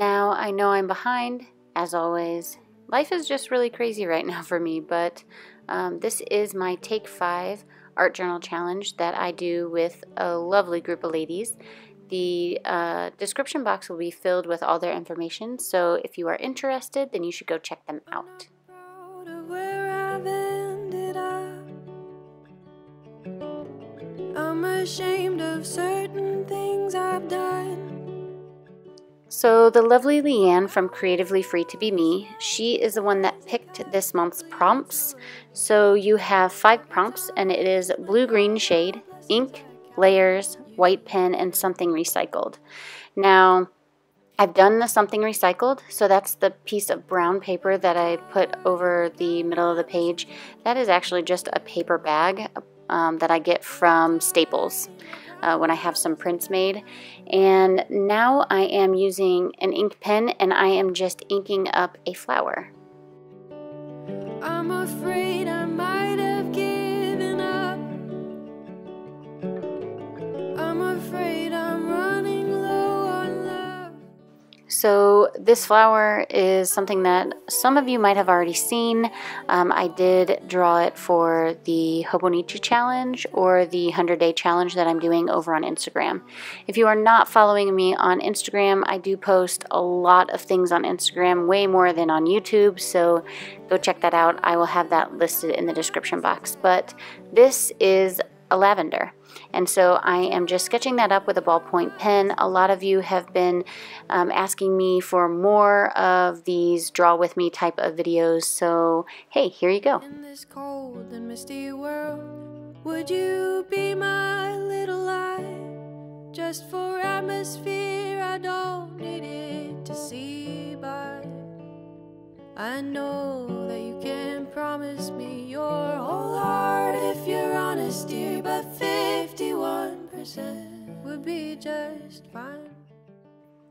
Now, I know I'm behind, as always. Life is just really crazy right now for me, but this is my Take 5 art journal challenge that I do with a lovely group of ladies. The description box will be filled with all their information, so if you are interested, then you should go check them out. I'm ashamed of certain things I've done. So the lovely Leanne from Creatively Free to Be Me, she is the one that picked this month's prompts. So you have 5 prompts, and it is blue-green shade, ink, layers, white pen, and something recycled. Now, I've done the something recycled, so that's the piece of brown paper that I put over the middle of the page. That is actually just a paper bag that I get from Staples when I have some prints made. And now I am using an ink pen, and I am just inking up a flower. I'm afraid I might have given up. I'm afraid I'm running low on love. So this flower is something that some of you might have already seen. I did draw it for the Hobonichi challenge or the 100-day challenge that I'm doing over on Instagram. If you are not following me on Instagram, I do post a lot of things on Instagram, way more than on YouTube, so go check that out. I will have that listed in the description box. But this is a lavender. And so I am just sketching that up with a ballpoint pen. A lot of you have been asking me for more of these draw with me type of videos. So hey, here you go. In this cold and misty world, would you be my little light? Just for atmosphere, I don't need it to see by. I know that you can promise me your whole heart if you're honest, dear, but 51% would be just fine.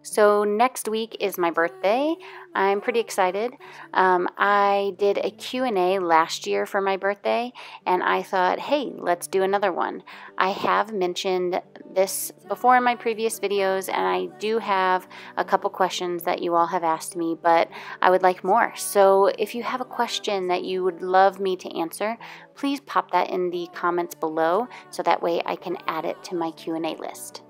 So next week is my birthday. I'm pretty excited. I did a Q&A last year for my birthday, and I thought, hey, let's do another one. I have mentioned this before in my previous videos, and I do have a couple questions that you all have asked me, but I would like more. So if you have a question that you would love me to answer, please pop that in the comments below, so that way I can add it to my Q&A list.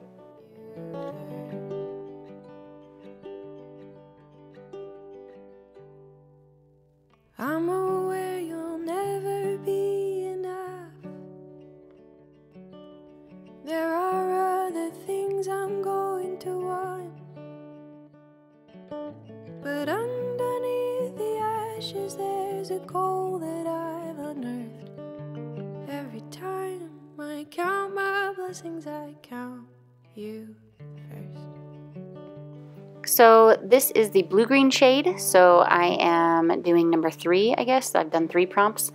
I'm aware you'll never be enough. There are other things I'm going to want, but underneath the ashes there's a coal that I've unearthed. Every time I count my blessings, I count you first. So this is the blue-green shade, so I am doing number 3, I guess. I've done 3 prompts.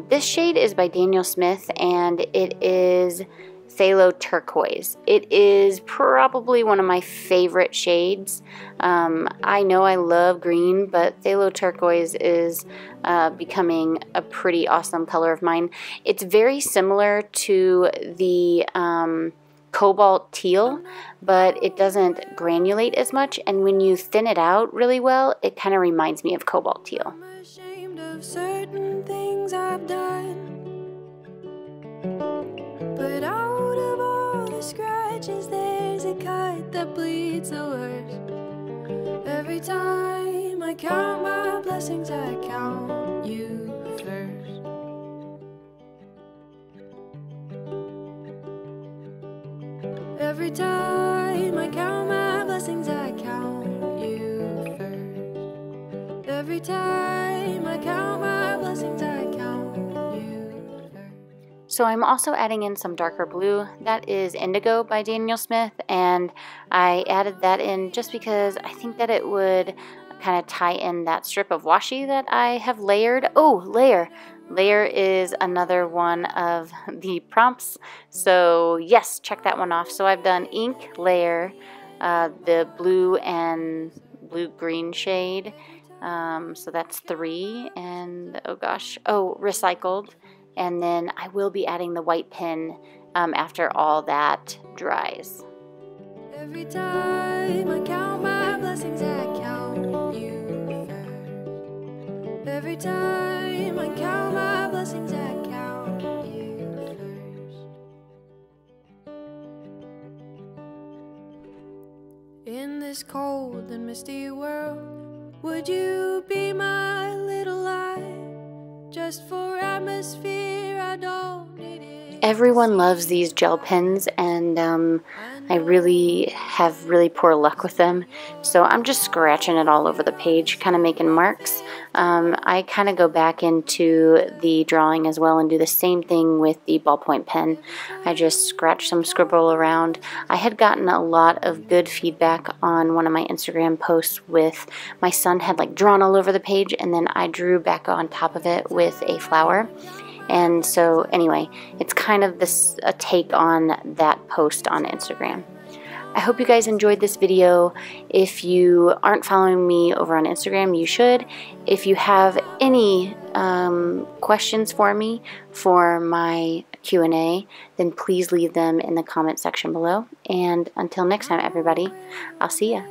This shade is by Daniel Smith, and it is Phthalo Turquoise. It is probably one of my favorite shades. I know I love green, but Phthalo Turquoise is becoming a pretty awesome color of mine. It's very similar to the cobalt teal, but it doesn't granulate as much, and when you thin it out really well, it kind of reminds me of cobalt teal. I'm ashamed of certain things I've done, but out of all the scratches there's a cut that bleeds the worst. Every time I count my blessings, I count you first. Every time I count my blessings, I count you first. Every time I count my blessings, I count you first. So I'm also adding in some darker blue. That is Indigo by Daniel Smith, and I added that in just because I think that it would kind of tie in that strip of washi that I have layered. Oh, layer. Layer is another one of the prompts, so yes, check that one off. So I've done ink, layer, the blue and blue-green shade, so that's 3, and recycled, and then I will be adding the white pen after all that dries. Every time I count my blessings, I count you first. Every time I count my blessings, I count you first. In this cold and misty world, would you be my little light? Just for atmosphere, I don't need it. Everyone loves these gel pens, and I really have really poor luck with them, so I'm just scratching it all over the page, kind of making marks. I kind of go back into the drawing as well and do the same thing with the ballpoint pen. I just scratch some, scribble around. I had gotten a lot of good feedback on one of my Instagram posts with my son had like drawn all over the page, and then I drew back on top of it with a flower. And so anyway, it's kind of a take on that post on Instagram. I hope you guys enjoyed this video. If you aren't following me over on Instagram, you should. If you have any questions for me for my Q&A, then please leave them in the comment section below. And until next time, everybody, I'll see ya.